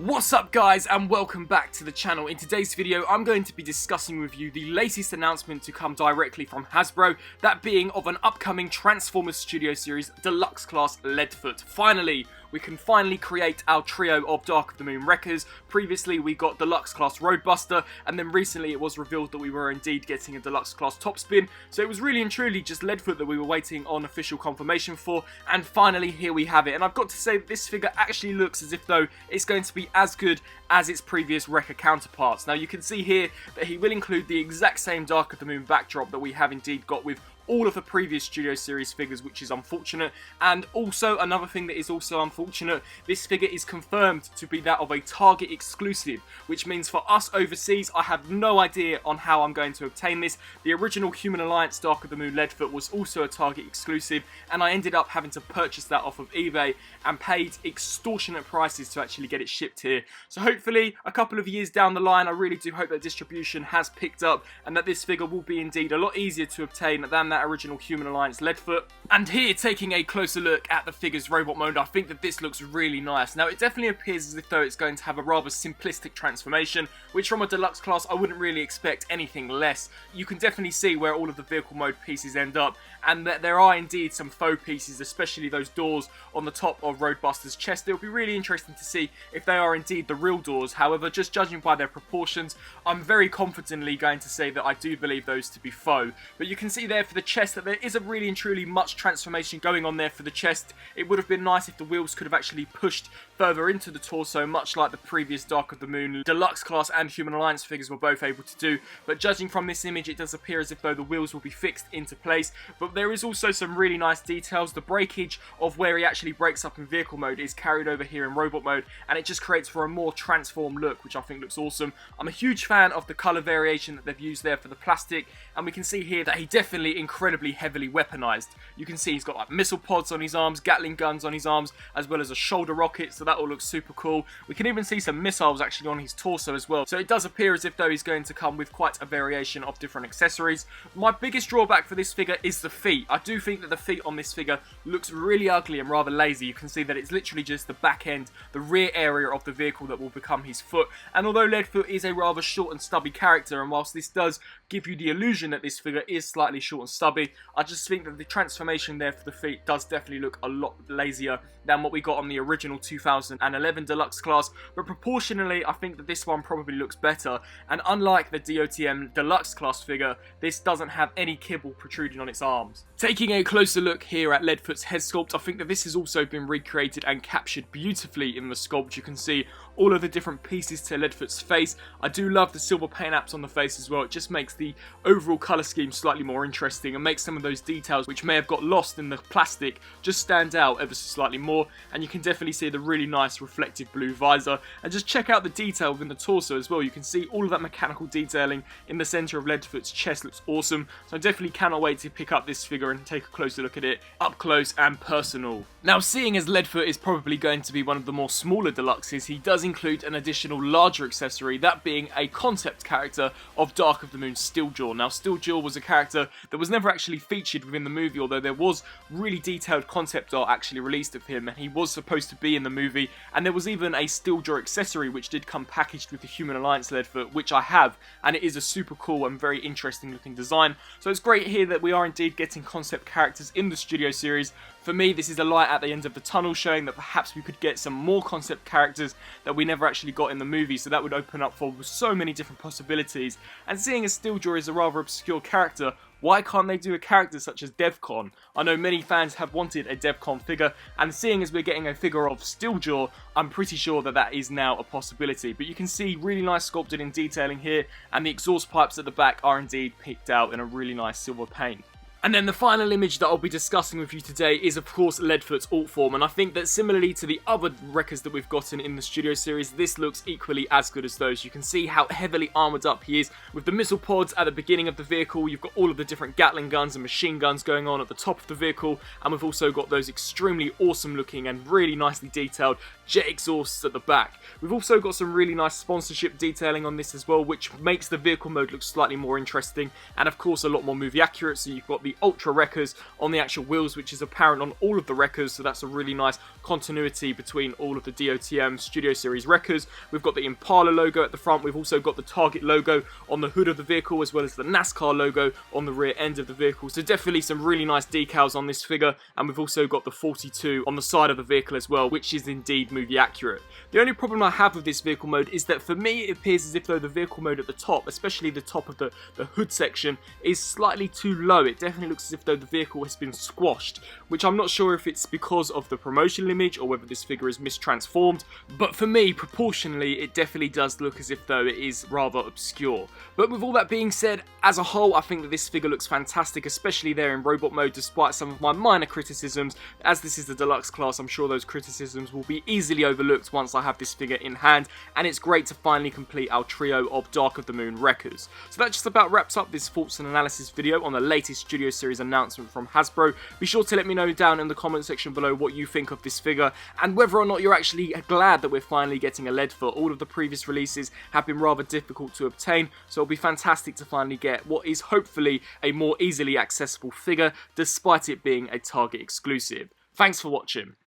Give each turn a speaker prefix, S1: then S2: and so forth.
S1: What's up guys, and welcome back to the channel. In today's video I'm going to be discussing with you the latest announcement to come directly from Hasbro, that being of an upcoming Transformers Studio Series Deluxe class Leadfoot. Finally, we can create our trio of Dark of the Moon wreckers. Previously we got Deluxe class Roadbuster, and then recently it was revealed that we were indeed getting a Deluxe class Topspin. So it was really and truly just Leadfoot that we were waiting on official confirmation for, and finally here we have it. And I've got to say that this figure actually looks as if though it's going to be as good as its previous wrecker counterparts. Now you can see here that he will include the exact same Dark of the Moon backdrop that we have indeed got with all of the previous Studio Series figures, which is unfortunate. And also, another thing that is also unfortunate, this figure is confirmed to be that of a Target exclusive, which means for us overseas, I have no idea on how I'm going to obtain this. The original Human Alliance Dark of the Moon Leadfoot was also a Target exclusive, and I ended up having to purchase that off of eBay and paid extortionate prices to actually get it shipped here. So hopefully, a couple of years down the line, I really do hope that distribution has picked up and that this figure will be indeed a lot easier to obtain than that original Human Alliance Leadfoot. And here, taking a closer look at the figure's robot mode, I think that this looks really nice. Now, it definitely appears as if though it's going to have a rather simplistic transformation, which from a Deluxe class, I wouldn't really expect anything less. You can definitely see where all of the vehicle mode pieces end up, and that there are indeed some faux pieces, especially those doors on the top of Roadbuster's chest. It'll be really interesting to see if they are indeed the real doors. However, just judging by their proportions, I'm very confidently going to say that I do believe those to be faux. But you can see there for the chest that there isn't really and truly much transformation going on there for the chest. It would have been nice if the wheels could have actually pushed further into the torso, much like the previous Dark of the Moon Deluxe class and Human Alliance figures were both able to do. But judging from this image, it does appear as if though the wheels will be fixed into place. But there is also some really nice details. The breakage of where he actually breaks up in vehicle mode is carried over here in robot mode, and it just creates for a more transformed look, which I think looks awesome. I'm a huge fan of the colour variation that they've used there for the plastic, and we can see here that he definitely incredibly heavily weaponized. You can see he's got like missile pods on his arms, Gatling guns on his arms, as well as a shoulder rocket, so that all looks super cool. We can even see some missiles actually on his torso as well, so it does appear as if though he's going to come with quite a variation of different accessories. My biggest drawback for this figure is the feet. I do think that the feet on this figure looks really ugly and rather lazy. You can see that it's literally just the back end, the rear area of the vehicle that will become his foot. And although Leadfoot is a rather short and stubby character, and whilst this does give you the illusion that this figure is slightly short and stubby, I just think that the transformation there for the feet does definitely look a lot lazier than what we got on the original 2011 Deluxe class, but proportionally I think that this one probably looks better. And unlike the DOTM Deluxe class figure, this doesn't have any kibble protruding on its arms. Taking a closer look here at Leadfoot's head sculpt, I think that this has also been recreated and captured beautifully in the sculpt. You can see all of the different pieces to Leadfoot's face. I do love the silver paint apps on the face as well. It just makes the overall colour scheme slightly more interesting and makes some of those details which may have got lost in the plastic just stand out ever so slightly more. And you can definitely see the really nice reflective blue visor, and just check out the detail within the torso as well. You can see all of that mechanical detailing in the centre of Leadfoot's chest looks awesome, so I definitely cannot wait to pick up this figure and take a closer look at it up close and personal. Now, seeing as Leadfoot is probably going to be one of the more smaller deluxes, he does include an additional larger accessory, that being a concept character of Dark of the Moon Steeljaw. Now, Steeljaw was a character that was never actually featured within the movie, although there was really detailed concept art actually released of him, and he was supposed to be in the movie, and there was even a Steeljaw accessory which did come packaged with the Human Alliance Leadfoot, which I have, and it is a super cool and very interesting looking design. So it's great here that we are indeed getting concept characters in the Studio Series. For me, this is a light at the end of the tunnel, showing that perhaps we could get some more concept characters that we never actually got in the movie, so that would open up for so many different possibilities. And seeing as Steeljaw is a rather obscure character, why can't they do a character such as Devcon? I know many fans have wanted a Devcon figure, and seeing as we're getting a figure of Steeljaw, I'm pretty sure that that is now a possibility. But you can see really nice sculpted in detailing here, and the exhaust pipes at the back are indeed picked out in a really nice silver paint. And then the final image that I'll be discussing with you today is of course Leadfoot's alt form, and I think that similarly to the other wreckers that we've gotten in the Studio Series, this looks equally as good as those. You can see how heavily armoured up he is with the missile pods at the beginning of the vehicle. You've got all of the different Gatling guns and machine guns going on at the top of the vehicle, and we've also got those extremely awesome looking and really nicely detailed jet exhausts at the back. We've also got some really nice sponsorship detailing on this as well, which makes the vehicle mode look slightly more interesting and of course a lot more movie accurate. So you've got the the Ultra Wreckers on the actual wheels, which is apparent on all of the Wreckers, so that's a really nice continuity between all of the DOTM Studio Series Wreckers. We've got the Impala logo at the front, we've also got the Target logo on the hood of the vehicle, as well as the NASCAR logo on the rear end of the vehicle, so definitely some really nice decals on this figure, and we've also got the 42 on the side of the vehicle as well, which is indeed movie accurate. The only problem I have with this vehicle mode is that for me it appears as if though the vehicle mode at the top, especially the top of the hood section, is slightly too low. It definitely looks as if though the vehicle has been squashed, which I'm not sure if it's because of the promotional image or whether this figure is mistransformed, but for me, proportionally, it definitely does look as if though it is rather obscure. But with all that being said, as a whole, I think that this figure looks fantastic, especially there in robot mode, despite some of my minor criticisms. As this is the deluxe class, I'm sure those criticisms will be easily overlooked once I have this figure in hand, and it's great to finally complete our trio of Dark of the Moon Wreckers. So that just about wraps up this thoughts and analysis video on the latest Studio Series announcement from Hasbro. Be sure to let me know down in the comment section below what you think of this figure, and whether or not you're actually glad that we're finally getting a Leadfoot. All of the previous releases have been rather difficult to obtain, so it'll be fantastic to finally get what is hopefully a more easily accessible figure, despite it being a Target exclusive. Thanks for watching.